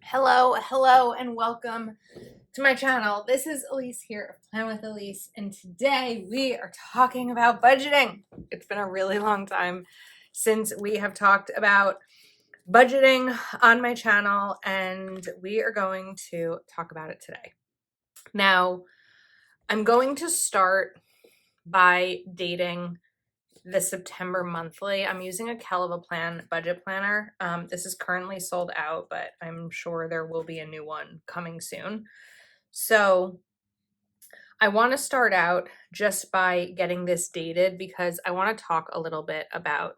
Hello, and welcome to my channel. This is Elise here of Plan with Elise, and today we are talking about budgeting. It's been a really long time since we have talked about budgeting on my channel, and we are going to talk about it today. Now, I'm going to start by dating the September monthly. I'm using a Kelva Plan budget planner. This is currently sold out, but I'm sure there will be a new one coming soon. So I want to start out just by getting this dated because I want to talk a little bit about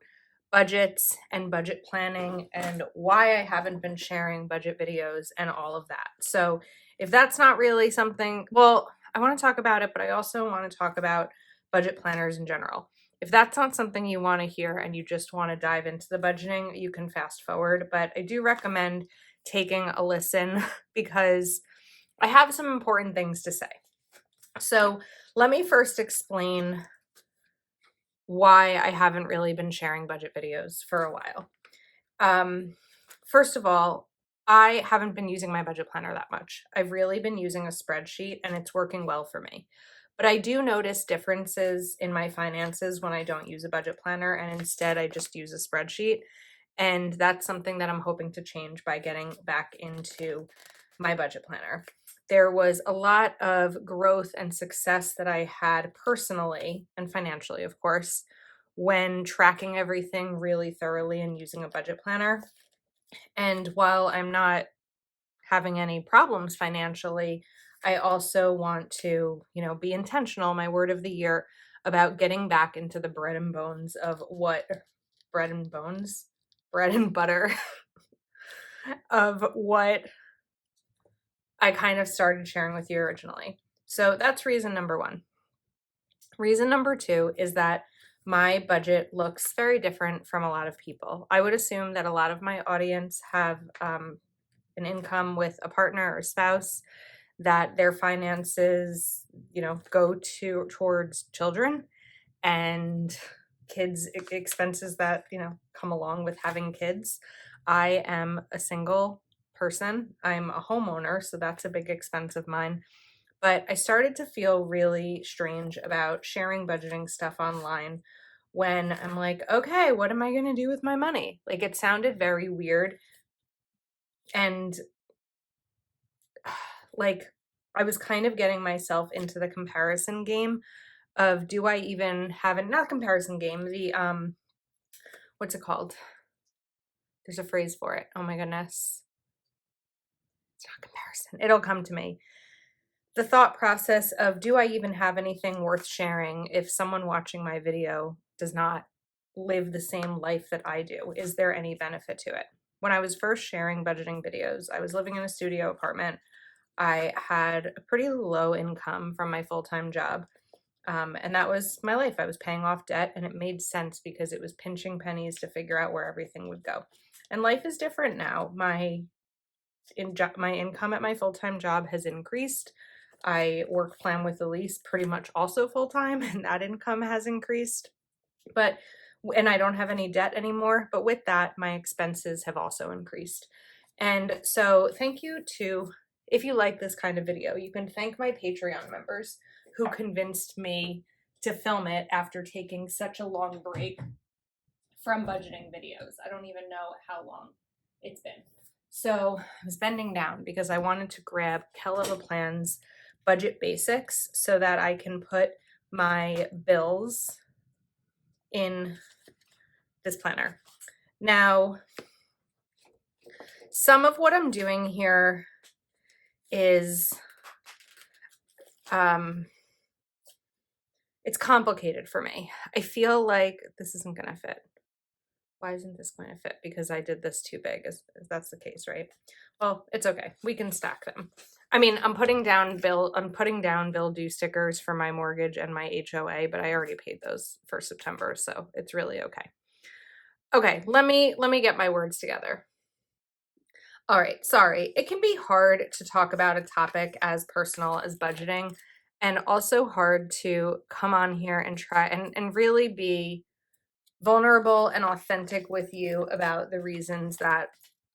budgets and budget planning and why I haven't been sharing budget videos and all of that. So if that's not really something, well, I want to talk about it, but I also want to talk about budget planners in general. If that's not something you want to hear and you just want to dive into the budgeting, you can fast forward. But I do recommend taking a listen because I have some important things to say. So let me first explain why I haven't really been sharing budget videos for a while. First of all, I haven't been using my budget planner that much. I've really been using a spreadsheet and it's working well for me. But I do notice differences in my finances when I don't use a budget planner and instead I just use a spreadsheet. And that's something that I'm hoping to change by getting back into my budget planner. There was a lot of growth and success that I had personally and financially, of course, when tracking everything really thoroughly and using a budget planner. And while I'm not having any problems financially, I also want to, be intentional, my word of the year, about getting back into the bread and bones of bread and bones, bread and butter of what I kind of started sharing with you originally. So that's reason number one. Reason number two is that my budget looks very different from a lot of people. I would assume that a lot of my audience have an income with a partner or spouse, that their finances, go towards children and kids expenses that, come along with having kids. I am a single person. I'm a homeowner, so that's a big expense of mine. But I started to feel really strange about sharing budgeting stuff online when I'm like, okay, what am I going to do with my money? Like, it sounded very weird. And like, I was kind of getting myself into the comparison game of, do I even have it? Not comparison game, the, what's it called? There's a phrase for it. Oh my goodness. It's not comparison. It'll come to me. The thought process of, do I even have anything worth sharing if someone watching my video does not live the same life that I do? Is there any benefit to it? When I was first sharing budgeting videos, I was living in a studio apartment. I had a pretty low income from my full-time job. And that was my life. I was paying off debt and it made sense because it was pinching pennies to figure out where everything would go. And life is different now. My income at my full-time job has increased. I work Plan with Elise pretty much also full-time, and that income has increased. And I don't have any debt anymore. But with that, my expenses have also increased. And so thank you to, if you like this kind of video, you can thank my Patreon members who convinced me to film it after taking such a long break from budgeting videos. I don't even know how long it's been. So I was bending down because I wanted to grab Kelva Plan's budget basics so that I can put my bills in this planner. Now, some of what I'm doing here is it's complicated for me. I feel like this isn't going to fit. Why isn't this going to fit? Because I did this too big, if that's the case, right? Well, it's okay. We can stack them. I mean, I'm putting down bill due stickers for my mortgage and my HOA, but I already paid those for September, so it's really okay. Okay, let me get my words together. All right, sorry. It can be hard to talk about a topic as personal as budgeting, and also hard to come on here and try and really be vulnerable and authentic with you about the reasons that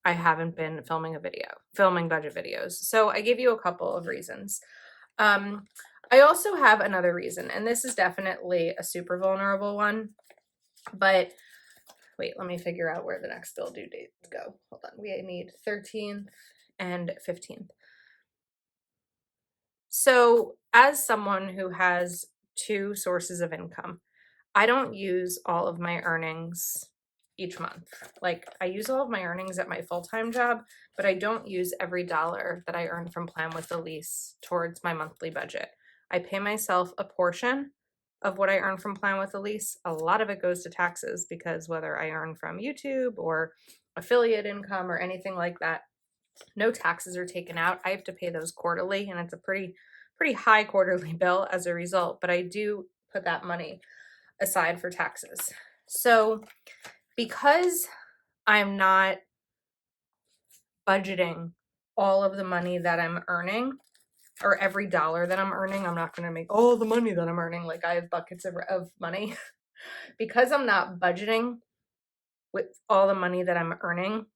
I haven't been filming budget videos. So I give you a couple of reasons. Um, I also have another reason, and this is definitely a super vulnerable one, but wait, let me figure out where the next bill due dates go. Hold on. We need 13th and 15th. So, as someone who has two sources of income, I don't use all of my earnings each month. Like, I use all of my earnings at my full-time job, but I don't use every dollar that I earn from Plan with Elise towards my monthly budget. I pay myself a portion of what I earn from Plan with Elise. A lot of it goes to taxes because whether I earn from YouTube or affiliate income or anything like that, no taxes are taken out. I have to pay those quarterly, and it's a pretty high quarterly bill as a result, but I do put that money aside for taxes. So because I'm not budgeting all of the money that I'm earning or every dollar that I'm earning, I'm not going to make all the money that I'm earning. Like I have buckets of money. Because I'm not budgeting with all the money that I'm earning,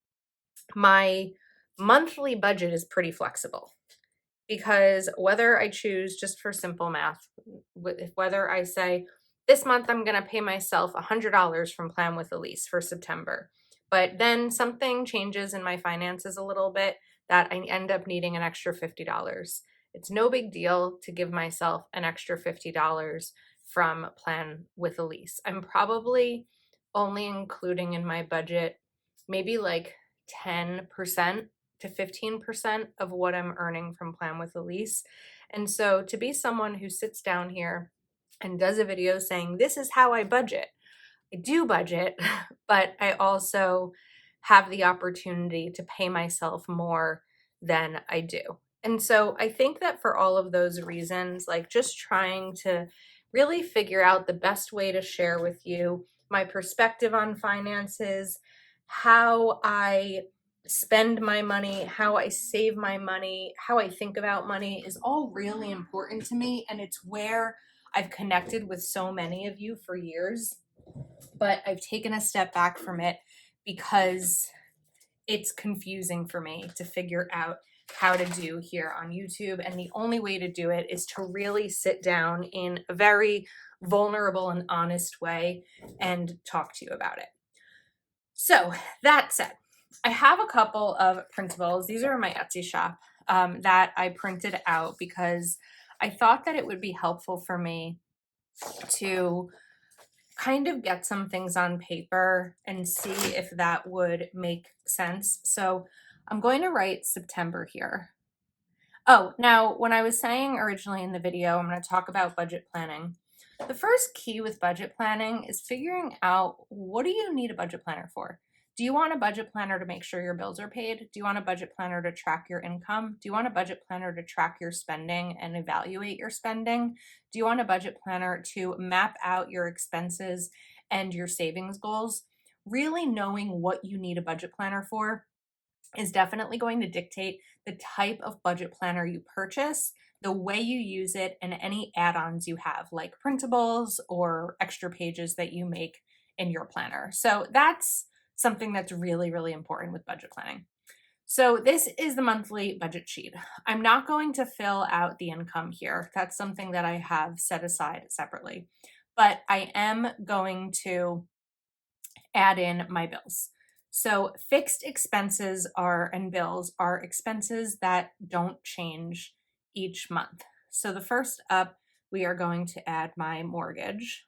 my monthly budget is pretty flexible. Because whether I choose, just for simple math, whether I say this month I'm going to pay myself $100 from Plan with Elise for September, but then something changes in my finances a little bit that I end up needing an extra $50. It's no big deal to give myself an extra $50 from Plan with Elise. I'm probably only including in my budget maybe like 10% to 15% of what I'm earning from Plan with Elise. And so to be someone who sits down here and does a video saying, this is how I budget, I do budget, but I also have the opportunity to pay myself more than I do. And so I think that for all of those reasons, like just trying to really figure out the best way to share with you my perspective on finances, how I spend my money, how I save my money, how I think about money is all really important to me. And it's where I've connected with so many of you for years, but I've taken a step back from it because it's confusing for me to figure out how to do here on YouTube. And the only way to do it is to really sit down in a very vulnerable and honest way and talk to you about it. So that said, I have a couple of printables. These are in my Etsy shop that I printed out because I thought that it would be helpful for me to kind of get some things on paper and see if that would make sense. So I'm going to write September here. Oh, now when I was saying originally in the video, I'm going to talk about budget planning. The first key with budget planning is figuring out, what do you need a budget planner for? Do you want a budget planner to make sure your bills are paid? Do you want a budget planner to track your income? Do you want a budget planner to track your spending and evaluate your spending? Do you want a budget planner to map out your expenses and your savings goals? Really knowing what you need a budget planner for is definitely going to dictate the type of budget planner you purchase, the way you use it, and any add-ons you have, like printables or extra pages that you make in your planner. So that's something that's really, really important with budget planning. So this is the monthly budget sheet. I'm not going to fill out the income here. That's something that I have set aside separately, but I am going to add in my bills. So fixed expenses and bills are expenses that don't change each month. So the first up, we are going to add my mortgage.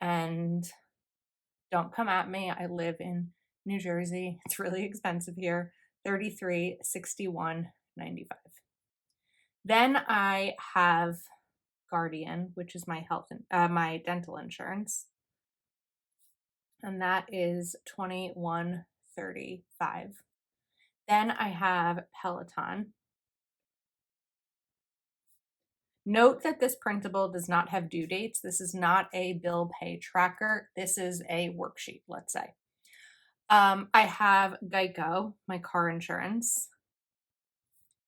And don't come at me. I live in New Jersey. It's really expensive here. $33.61.95. Then I have Guardian, which is my my dental insurance, and that is $21.35. Then I have Peloton. Note that this printable does not have due dates. This is not a bill pay tracker. This is a worksheet, let's say. I have Geico, my car insurance.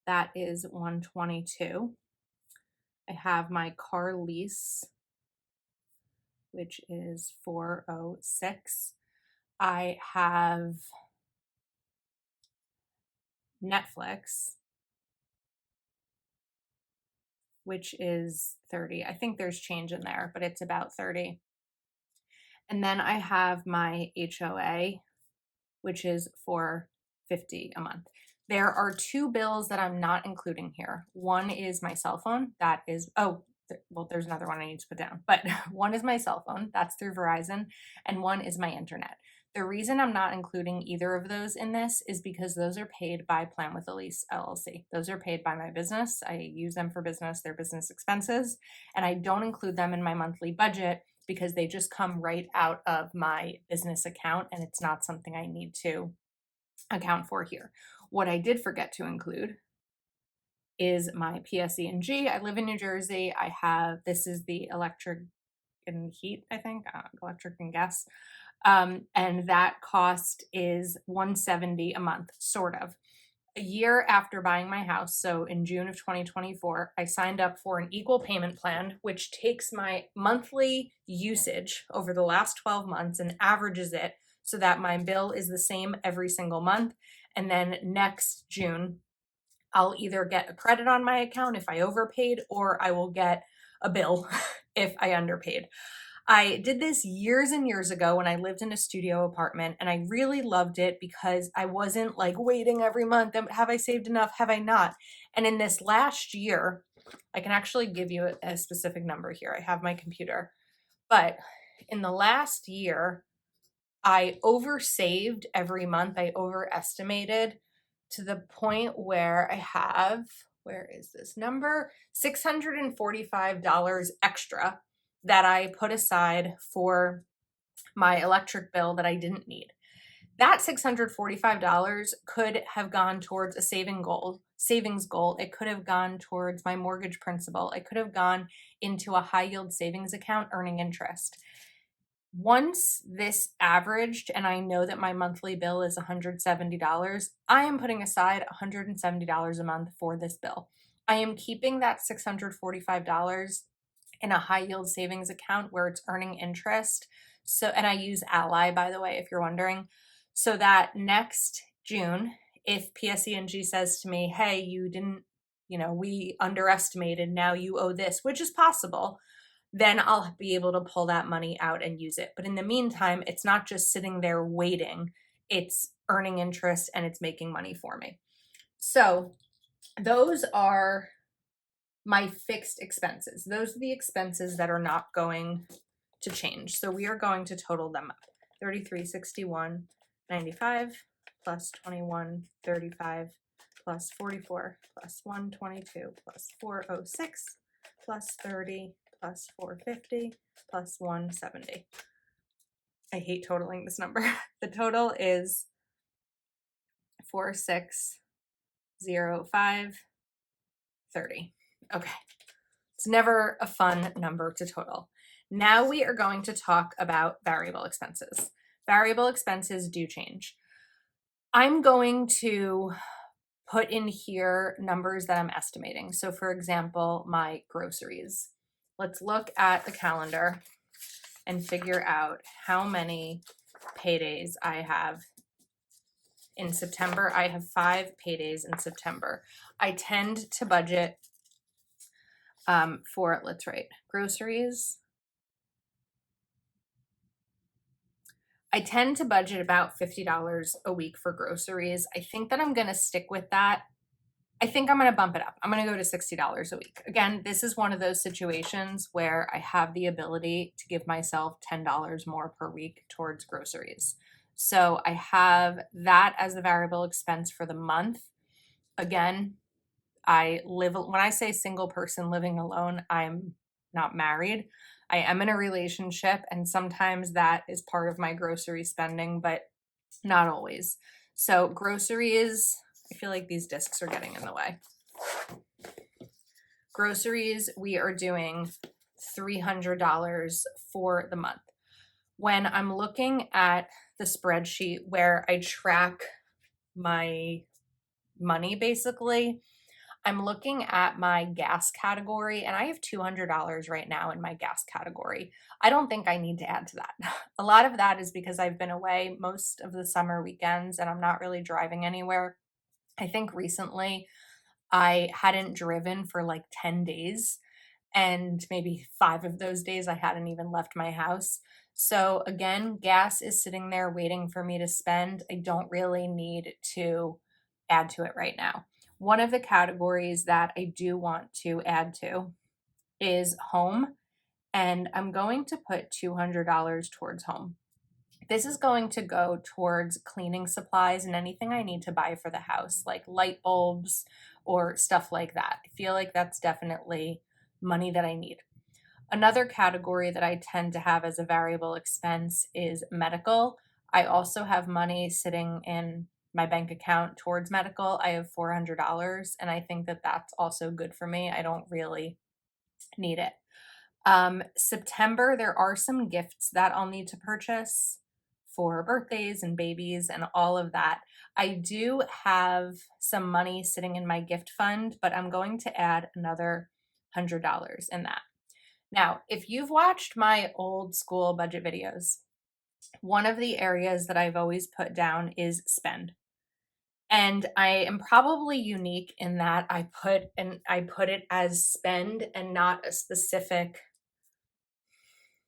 That is $122. I have my car lease, which is $406. I have Netflix, which is 30. I think there's change in there, but it's about 30. And then I have my HOA, which is $4.50 a month. There are two bills that I'm not including here. One is my cell phone. That is, well, there's another one I need to put down, but one is my cell phone. That's through Verizon. And one is my internet. The reason I'm not including either of those in this is because those are paid by Plan with Elise LLC. Those are paid by my business. I use them for business. They're business expenses. And I don't include them in my monthly budget because they just come right out of my business account and it's not something I need to account for here. What I did forget to include is my PSE&G. I live in New Jersey. This is the electric and heat, I think, electric and gas. And that cost is $170 a month, sort of. A year after buying my house, so in June of 2024, I signed up for an equal payment plan, which takes my monthly usage over the last 12 months and averages it so that my bill is the same every single month. And then next June, I'll either get a credit on my account if I overpaid, or I will get a bill if I underpaid. I did this years and years ago when I lived in a studio apartment, and I really loved it because I wasn't like waiting every month. Have I saved enough? Have I not? And in this last year, I can actually give you a specific number here. I have my computer. But in the last year, I oversaved every month. I overestimated to the point where I have, where is this number? $645 extra that I put aside for my electric bill that I didn't need. That $645 could have gone towards a savings goal. It could have gone towards my mortgage principal. It could have gone into a high yield savings account earning interest. Once this averaged, and I know that my monthly bill is $170, I am putting aside $170 a month for this bill. I am keeping that $645 in a high yield savings account where it's earning interest. So, and I use Ally, by the way, if you're wondering, so that next June, if PSE&G says to me, hey, you didn't, we underestimated, now you owe this, which is possible, then I'll be able to pull that money out and use it. But in the meantime, it's not just sitting there waiting, it's earning interest and it's making money for me. So those are my fixed expenses. Those are the expenses that are not going to change. So we are going to total them up. $33.61.95 plus $21.35 plus $44 plus $122 plus $406 plus $30 plus $450 plus $170. I hate totaling this number. The total is $4605.30. Okay. It's never a fun number to total. Now we are going to talk about variable expenses. Variable expenses do change. I'm going to put in here numbers that I'm estimating. So for example, my groceries. Let's look at the calendar and figure out how many paydays I have in September. I have 5 paydays in September. I tend to budget for, let's write, groceries. I tend to budget about $50 a week for groceries. I think that I'm going to stick with that. I think I'm going to bump it up. I'm going to go to $60 a week. Again, this is one of those situations where I have the ability to give myself $10 more per week towards groceries. So I have that as the variable expense for the month. Again, when I say single person living alone, I'm not married. I am in a relationship, and sometimes that is part of my grocery spending, but not always. So groceries, I feel like these discs are getting in the way. Groceries, we are doing $300 for the month. When I'm looking at the spreadsheet where I track my money, basically, I'm looking at my gas category and I have $200 right now in my gas category. I don't think I need to add to that. A lot of that is because I've been away most of the summer weekends and I'm not really driving anywhere. I think recently I hadn't driven for like 10 days, and maybe 5 of those days I hadn't even left my house. So again, gas is sitting there waiting for me to spend. I don't really need to add to it right now. One of the categories that I do want to add to is home, and I'm going to put $200 towards home. This is going to go towards cleaning supplies and anything I need to buy for the house, like light bulbs or stuff like that. I feel like that's definitely money that I need. Another category that I tend to have as a variable expense is medical. I also have money sitting in my bank account towards medical. I have $400, and I think that that's also good for me. I don't really need it. September, there are some gifts that I'll need to purchase for birthdays and babies and all of that. I do have some money sitting in my gift fund, but I'm going to add another $100 in that. Now, if you've watched my old school budget videos, one of the areas that I've always put down is spend. And I am probably unique in that I put it as spend and not a specific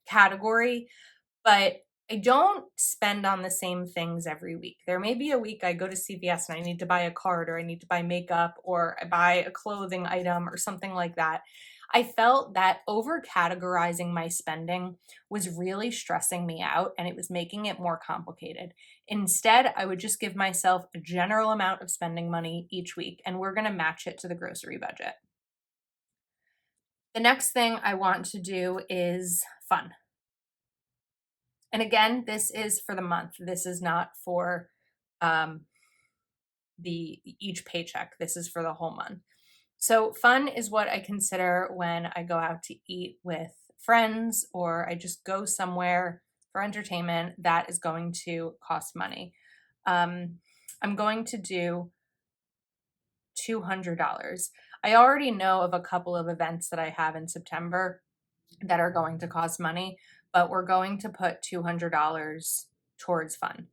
category, but I don't spend on the same things every week. There may be a week I go to CVS and I need to buy a card, or I need to buy makeup, or I buy a clothing item or something like that. I felt that over categorizing my spending was really stressing me out and it was making it more complicated. Instead, I would just give myself a general amount of spending money each week, and we're going to match it to the grocery budget. The next thing I want to do is fun. And again, this is for the month. This is not for the each paycheck. This is for the whole month. So fun is what I consider when I go out to eat with friends or I just go somewhere for entertainment that is going to cost money. I'm going to do $200. I already know of a couple of events that I have in September that are going to cost money, but we're going to put $200 towards fun.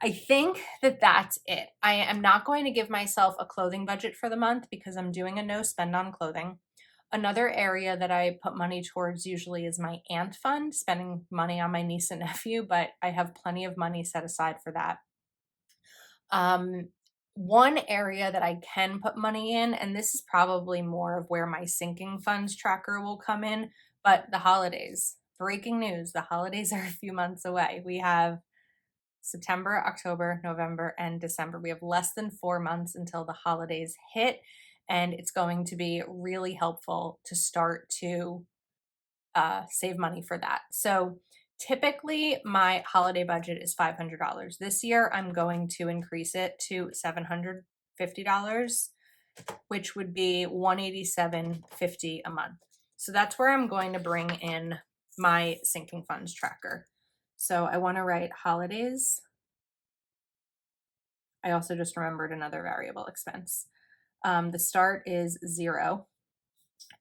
I think that that's it. I am not going to give myself a clothing budget for the month because I'm doing a no spend on clothing. Another area that I put money towards usually is my aunt fund, spending money on my niece and nephew, but I have plenty of money set aside for that. One area that I can put money in, and this is probably more of where my sinking funds tracker will come in, but the holidays. Breaking news, the holidays are a few months away. We have September, October, November, and December. We have less than 4 months until the holidays hit, and it's going to be really helpful to start to save money for that. So typically my holiday budget is $500. This year I'm going to increase it to $750, which would be $187.50 a month. So that's where I'm going to bring in my sinking funds tracker. So I want to write holidays. I also just remembered another variable expense. The start is 0,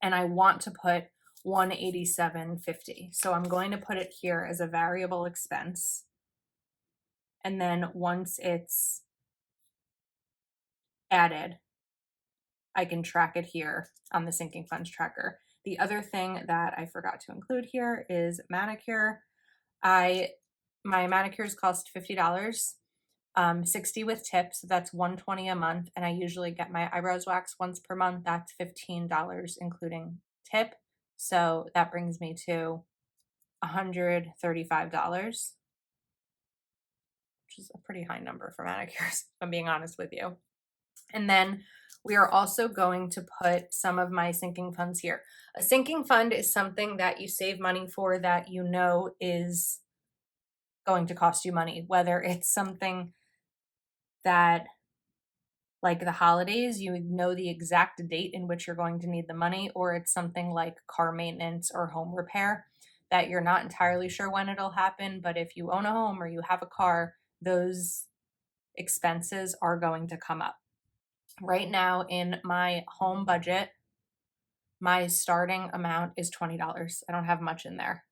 and I want to put $187.50. So I'm going to put it here as a variable expense. And then once it's added, I can track it here on the sinking funds tracker. The other thing that I forgot to include here is manicure. My manicures cost $50, 60 with tips, so that's $120 a month, and I usually get my eyebrows waxed once per month. That's $15 including tip. So that brings me to $135, which is a pretty high number for manicures, if I'm being honest with you. And then we are also going to put some of my sinking funds here. A sinking fund is something that you save money for that you know is going to cost you money, whether it's something that, like the holidays, you know the exact date in which you're going to need the money, or it's something like car maintenance or home repair that you're not entirely sure when it'll happen, but if you own a home or you have a car, those expenses are going to come up. Right now in my home budget, my starting amount is $20. I don't have much in there.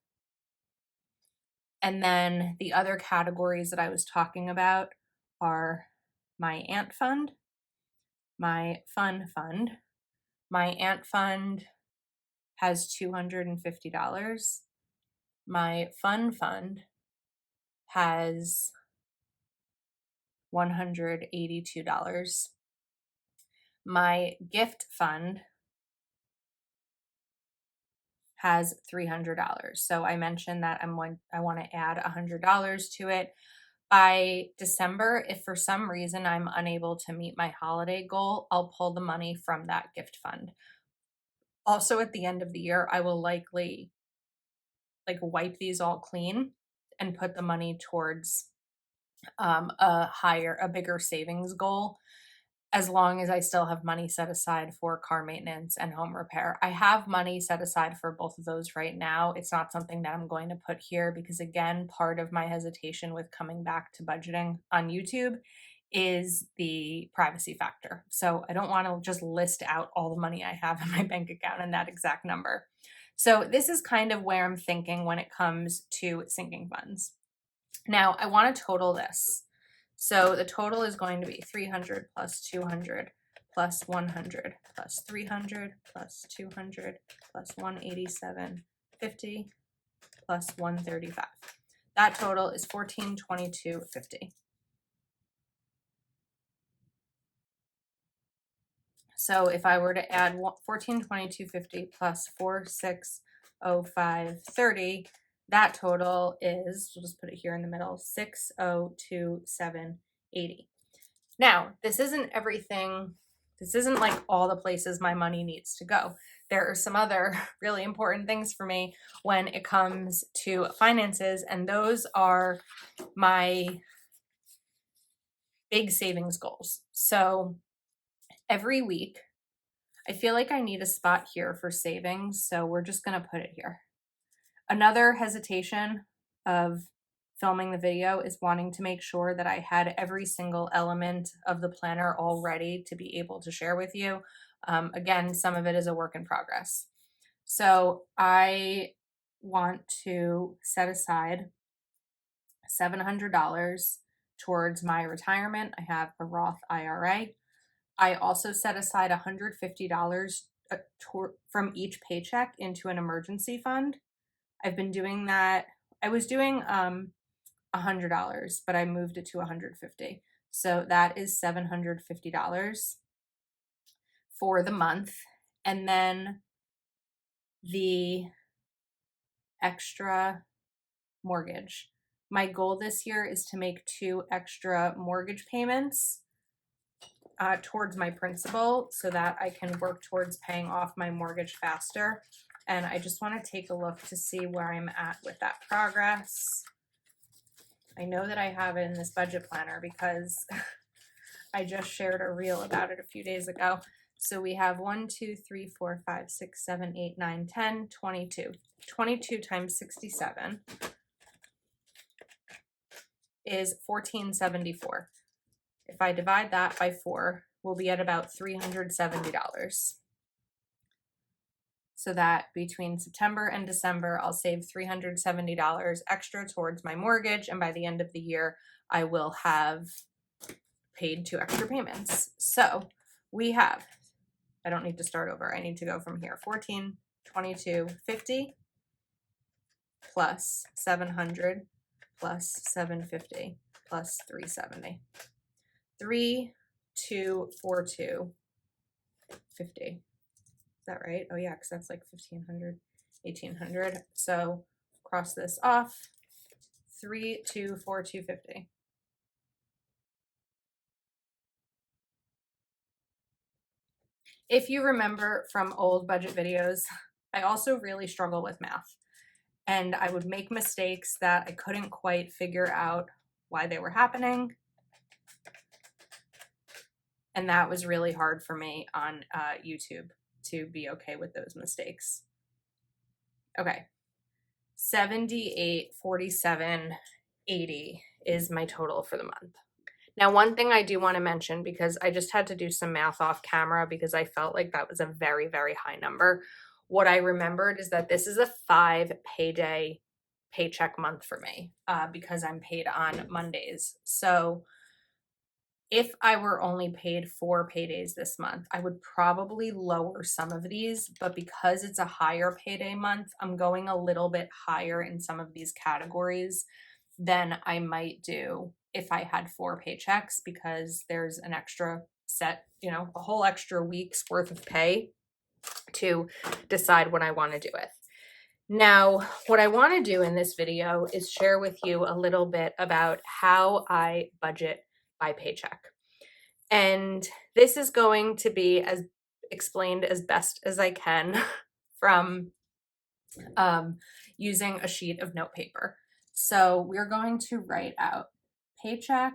And then the other categories that I was talking about are my aunt fund, my fun fund. My aunt fund has $250. My fun fund has $182. My gift fund has $300. So I mentioned that I want to add $100 to it. By December, if for some reason I'm unable to meet my holiday goal, I'll pull the money from that gift fund. Also, at the end of the year, I will likely wipe these all clean and put the money towards a bigger savings goal, as long as I still have money set aside for car maintenance and home repair. I have money set aside for both of those right now. It's not something that I'm going to put here because, again, part of my hesitation with coming back to budgeting on YouTube is the privacy factor. So I don't want to just list out all the money I have in my bank account and that exact number. So this is kind of where I'm thinking when it comes to sinking funds. Now I want to total this. So the total is going to be 300 plus 200 plus 100 plus 300 plus 200 plus 187.50 plus 135. That total is 1422.50. So if I were to add 1422.50 plus 4605.30, that total is, we'll just put it here in the middle, 6027.80. Now, this isn't everything. This isn't like all the places my money needs to go. There are some other really important things for me when it comes to finances, and those are my big savings goals. So every week, I feel like I need a spot here for savings, so we're just going to put it here. Another hesitation of filming the video is wanting to make sure that I had every single element of the planner all ready to be able to share with you. Again, some of it is a work in progress. So I want to set aside $700 towards my retirement. I have a Roth IRA. I also set aside $150 from each paycheck into an emergency fund. I've been doing that. I was doing $100, but I moved it to $150. So that is $750 for the month. And then the extra mortgage. My goal this year is to make 2 extra mortgage payments towards my principal so that I can work towards paying off my mortgage faster. And I just want to take a look to see where I'm at with that progress. I know that I have it in this budget planner because I just shared a reel about it a few days ago. So we have 1, 2, 3, 4, 5, 6, 7, 8, 9, 10, 22. 22 times 67 is 1474. If I divide that by 4, we'll be at about $370. So that between September and December, I'll save $370 extra towards my mortgage. And by the end of the year, I will have paid 2 extra payments. So we have, I don't need to start over. I need to go from here. 1422.50 plus 700 plus 750 plus 370. 3242.50. Is that right? Oh yeah, because that's like 1500, 1800. So cross this off. 3242.50. If you remember from old budget videos, I also really struggle with math. And I would make mistakes that I couldn't quite figure out why they were happening. And that was really hard for me on YouTube to be okay with those mistakes. Okay. 7847.80 is my total for the month. Now, one thing I do want to mention, because I just had to do some math off camera because I felt like that was a very, very high number. What I remembered is that this is a 5 payday paycheck month for me because I'm paid on Mondays. So if I were only paid 4 paydays this month, I would probably lower some of these, but because it's a higher payday month, I'm going a little bit higher in some of these categories than I might do if I had 4 paychecks, because there's an extra set, a whole extra week's worth of pay to decide what I want to do with. Now, what I want to do in this video is share with you a little bit about how I budget by paycheck. And this is going to be as explained as best as I can from using a sheet of note paper. So we're going to write out paycheck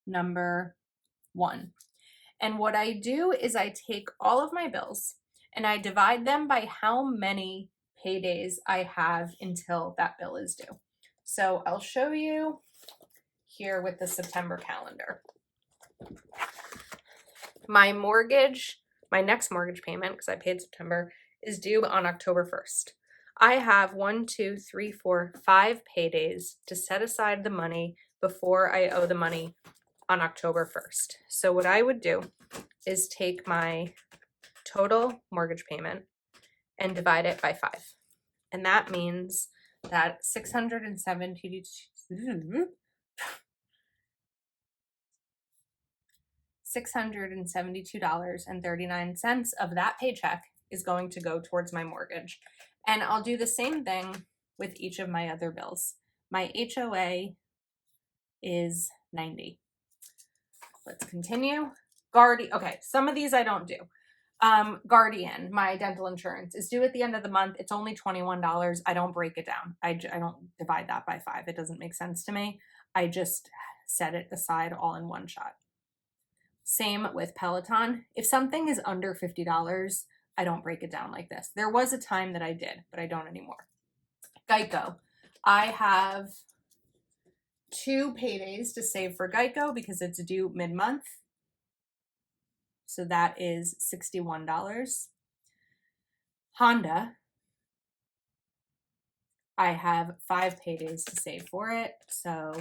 number 1. And what I do is I take all of my bills and I divide them by how many paydays I have until that bill is due. So I'll show you here with the September calendar. My next mortgage payment, because I paid September, is due on October 1st. I have 1, 2, 3, 4, 5 paydays to set aside the money before I owe the money on October 1st. So what I would do is take my total mortgage payment and divide it by 5. And that means that $672.39 of that paycheck is going to go towards my mortgage. And I'll do the same thing with each of my other bills. My HOA is $90. Let's continue. Okay, some of these I don't do. Guardian, my dental insurance, is due at the end of the month. It's only $21. I don't break it down. I don't divide that by 5. It doesn't make sense to me. I just set it aside all in one shot. Same with Peloton. If something is under $50, I don't break it down like this. There was a time that I did, but I don't anymore. Geico. I have 2 paydays to save for Geico because it's due mid-month. So that is $61. Honda. I have 5 paydays to save for it. So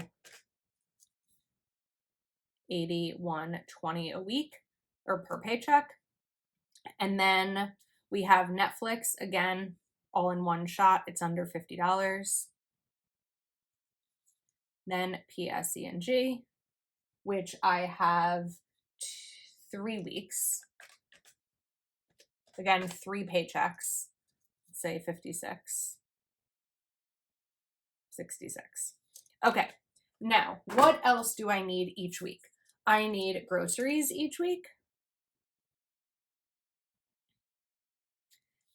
$81.20 a week or per paycheck. And then we have Netflix, again, all in one shot. It's under $50. Then PSE&G, which I have 3 weeks. Again, 3 paychecks. Let's say 56. 66. Okay. Now, what else do I need each week? I need groceries each week.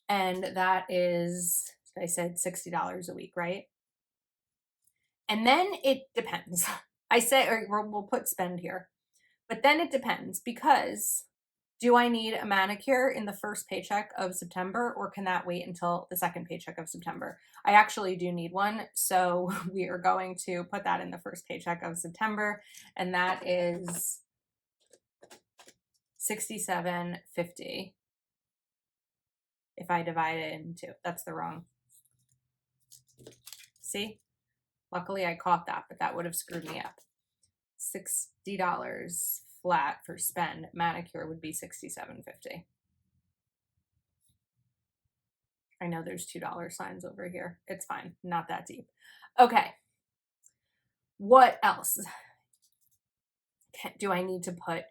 And that is, I said $60 a week, right? And then it depends. I say, or we'll put spend here. But then it depends, because do I need a manicure in the first paycheck of September, or can that wait until the second paycheck of September? I actually do need one, so we are going to put that in the first paycheck of September, and that is $67.50 if I divide it into 2. That's the wrong. See? Luckily I caught that, but that would have screwed me up. $60 flat for spend. Manicure would be $67.50. I know there's $2 signs over here. It's fine. Not that deep. Okay. What else do I need to put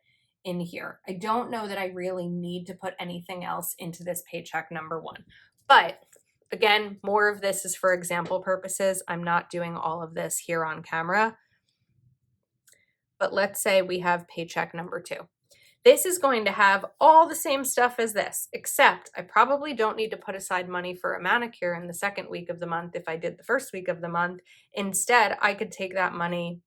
in here? I don't know that I really need to put anything else into this paycheck number 1. But again, more of this is for example purposes. I'm not doing all of this here on camera. But let's say we have paycheck number 2. This is going to have all the same stuff as this, except I probably don't need to put aside money for a manicure in the second week of the month if I did the first week of the month. Instead, I could take that money,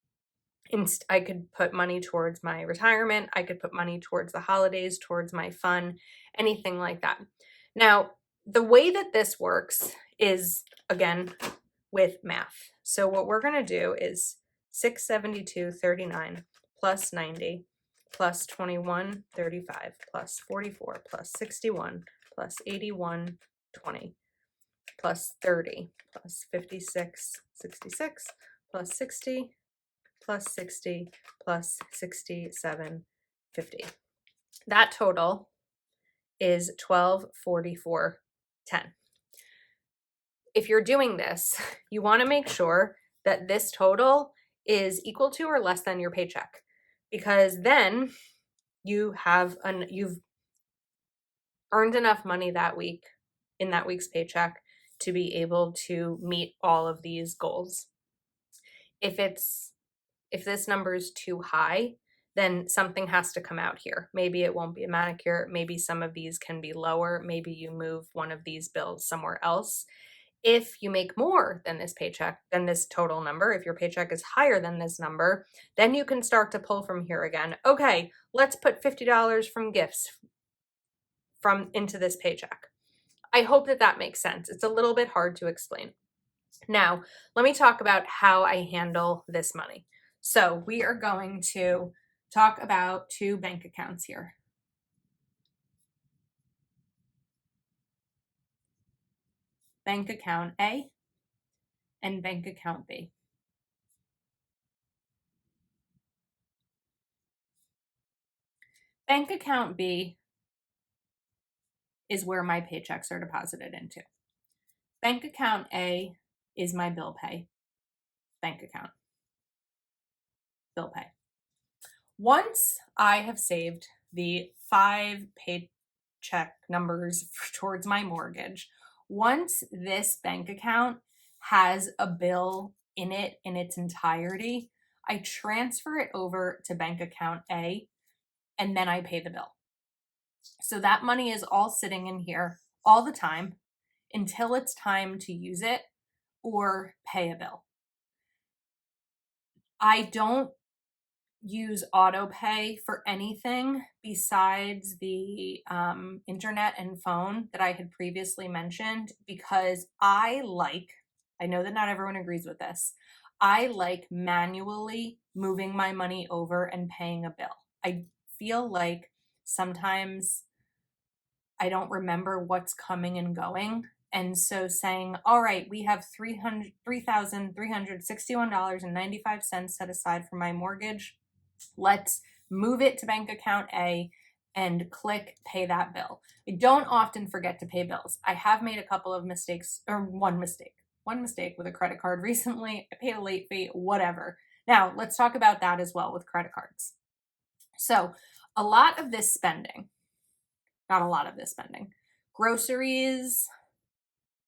I could put money towards my retirement, I could put money towards the holidays, towards my fun, anything like that. Now, the way that this works is, again, with math. So what we're going to do is 672.39 plus 90 plus 21.35 plus 44 plus 61 plus 81.20 plus 30 plus 56.66 plus 60 plus 60 plus 67.50. That total is 1244.10. If you're doing this, you want to make sure that this total is equal to or less than your paycheck, because then you've earned enough money that week in that week's paycheck to be able to meet all of these goals. If this number is too high, then something has to come out here. Maybe it won't be a manicure. Maybe some of these can be lower. Maybe you move one of these bills somewhere else. If you make more than this paycheck, than this total number, if your paycheck is higher than this number, then you can start to pull from here again. Okay, let's put $50 from gifts into this paycheck. I hope that makes sense. It's a little bit hard to explain. Now, let me talk about how I handle this money. So we are going to talk about two bank accounts here. Bank account A and bank account B. Bank account B is where my paychecks are deposited into. Bank account A is my bill pay bank account. Bill pay. Once I have saved the 5 paycheck numbers towards my mortgage, once this bank account has a bill in it in its entirety, I transfer it over to bank account A and then I pay the bill. So that money is all sitting in here all the time until it's time to use it or pay a bill. I don't use auto pay for anything besides the internet and phone that I had previously mentioned, because I know that not everyone agrees with this, I like manually moving my money over and paying a bill. I feel like sometimes I don't remember what's coming and going. And so saying, all right, we have $3,361.95 set aside for my mortgage. Let's move it to bank account A and click pay that bill. I don't often forget to pay bills. I have made a couple of mistakes, or one mistake with a credit card recently. I paid a late fee, whatever. Now, let's talk about that as well with credit cards. So, not a lot of this spending, groceries,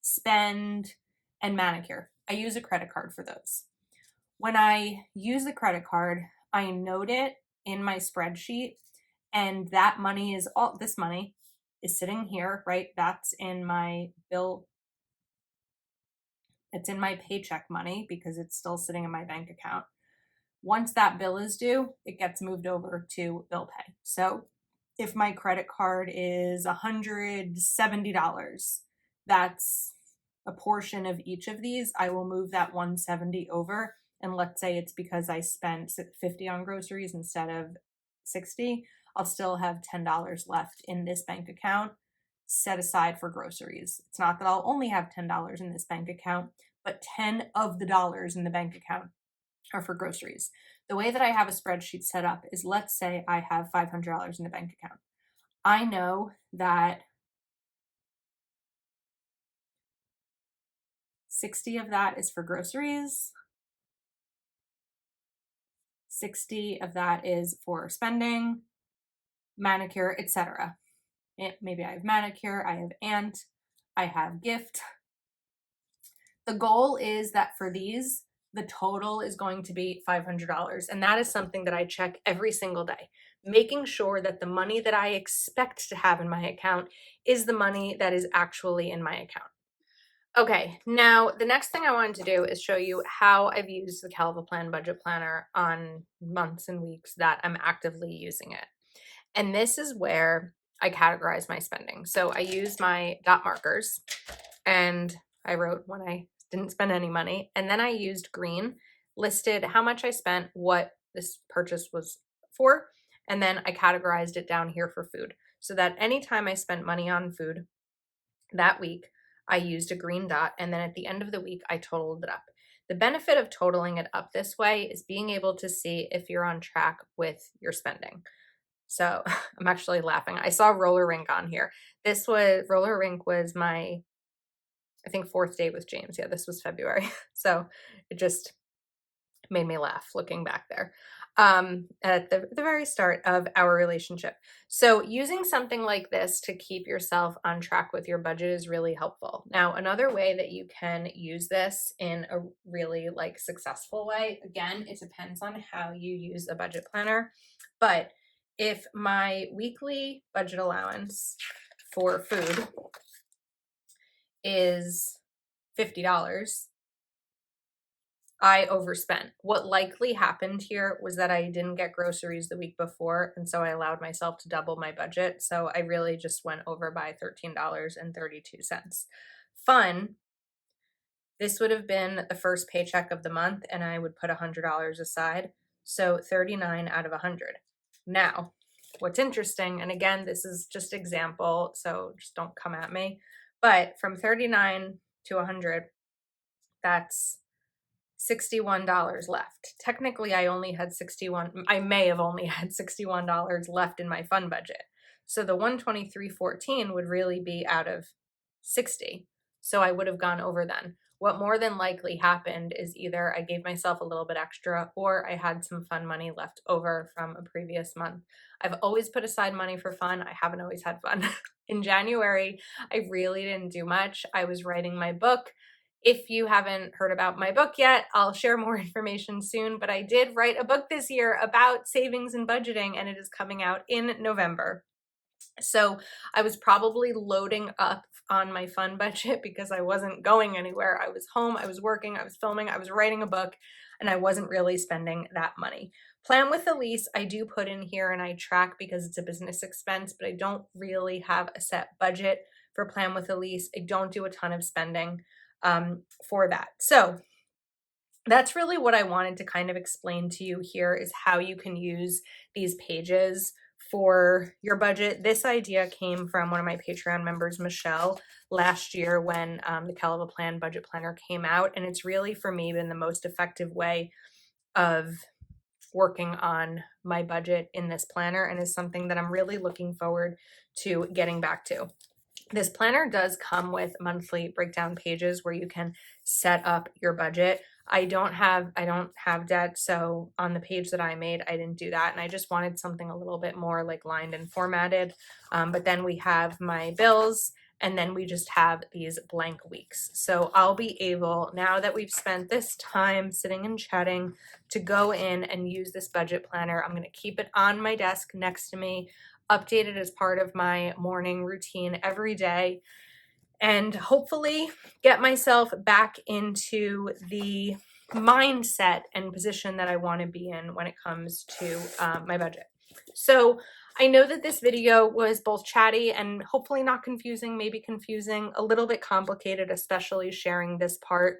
spend, and manicure. I use a credit card for those. When I use the credit card, I note it in my spreadsheet, and that money is this money is sitting here, right? That's in my bill. It's in my paycheck money because it's still sitting in my bank account. Once that bill is due, it gets moved over to bill pay. So if my credit card is $170, that's a portion of each of these. I will move that $170 over. And let's say it's because I spent $50 on groceries instead of $60, I'll still have $10 left in this bank account set aside for groceries. It's not that I'll only have $10 in this bank account, but 10 of the dollars in the bank account are for groceries. The way that I have a spreadsheet set up is, let's say I have $500 in the bank account. I know that 60 of that is for groceries. 60 of that is for spending, manicure, etc. Maybe I have manicure, I have aunt, I have gift. The goal is that for these, the total is going to be $500. And that is something that I check every single day, making sure that the money that I expect to have in my account is the money that is actually in my account. Okay, now the next thing I wanted to do is show you how I've used the Calva Plan budget planner on months and weeks that I'm actively using it. And this is where I categorize my spending. So I use my dot markers and I wrote when I didn't spend any money. And then I used green listed how much I spent, what this purchase was for, and then I categorized it down here for food so that anytime I spent money on food that week, I used a green dot, and then at the end of the week, I totaled it up. The benefit of totaling it up this way is being able to see if you're on track with your spending. So I'm actually laughing. I saw roller rink on here. Roller rink was my, I think, 4th date with James. Yeah, this was February. So it just made me laugh looking back there at the very start of our relationship. So using something like this to keep yourself on track with your budget is really helpful. Now, another way that you can use this in a really like successful way, again, it depends on how you use a budget planner, but if my weekly budget allowance for food is $50, I overspent. What likely happened here was that I didn't get groceries the week before, and so I allowed myself to double my budget. So I really just went over by $13.32. Fun, this would have been the first paycheck of the month, and I would put $100 aside. So 39 out of 100. Now, what's interesting, and again, this is just example, so just don't come at me, but from 39 to 100, that's $61 left. Technically, I may have only had $61 left in my fun budget. So the 123.14 would really be out of 60. So I would have gone over then. What more than likely happened is either I gave myself a little bit extra or I had some fun money left over from a previous month. I've always put aside money for fun. I haven't always had fun. In January, I really didn't do much. I was writing my book. If you haven't heard about my book yet, I'll share more information soon, but I did write a book this year about savings and budgeting, and it is coming out in November. So I was probably loading up on my fun budget because I wasn't going anywhere. I was home, I was working, I was filming, I was writing a book, and I wasn't really spending that money. Plan with Elise, I do put in here and I track because it's a business expense, but I don't really have a set budget for Plan with Elise. I don't do a ton of spending for that. So that's really what I wanted to kind of explain to you here is how you can use these pages for your budget. This idea came from one of my Patreon members, Michelle, last year when the Kell of a Plan budget planner came out. And it's really, for me, been the most effective way of working on my budget in this planner, and is something that I'm really looking forward to getting back to. This planner does come with monthly breakdown pages where you can set up your budget. I don't have debt, so on the page that I made, I didn't do that, and I just wanted something a little bit more like lined and formatted. But then we have my bills, and then we just have these blank weeks. So I'll be able, now that we've spent this time sitting and chatting, to go in and use this budget planner. I'm going to keep it on my desk next to me, update it as part of my morning routine every day, and hopefully get myself back into the mindset and position that I want to be in when it comes to my budget. So I know that this video was both chatty and hopefully not confusing, maybe confusing, a little bit complicated, especially sharing this part.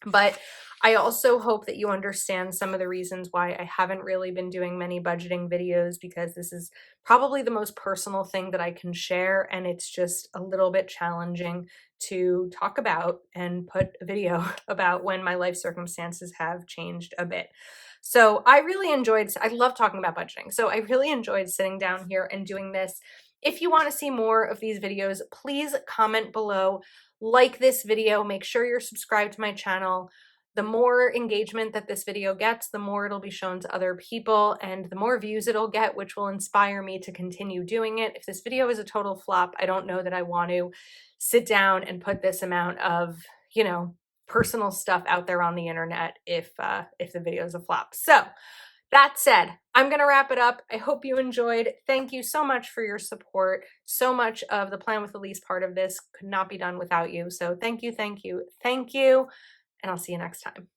But I also hope that you understand some of the reasons why I haven't really been doing many budgeting videos, because this is probably the most personal thing that I can share, and it's just a little bit challenging to talk about and put a video about when my life circumstances have changed a bit. So I love talking about budgeting. So I really enjoyed sitting down here and doing this. If you want to see more of these videos, please comment below, like this video, make sure you're subscribed to my channel. The more engagement that this video gets, the more it'll be shown to other people, and the more views it'll get, which will inspire me to continue doing it. If this video is a total flop, I don't know that I want to sit down and put this amount of, personal stuff out there on the internet if the video is a flop. So that said, I'm going to wrap it up. I hope you enjoyed. Thank you so much for your support. So much of the Plan with Elise part of this could not be done without you. So thank you, thank you, thank you, and I'll see you next time.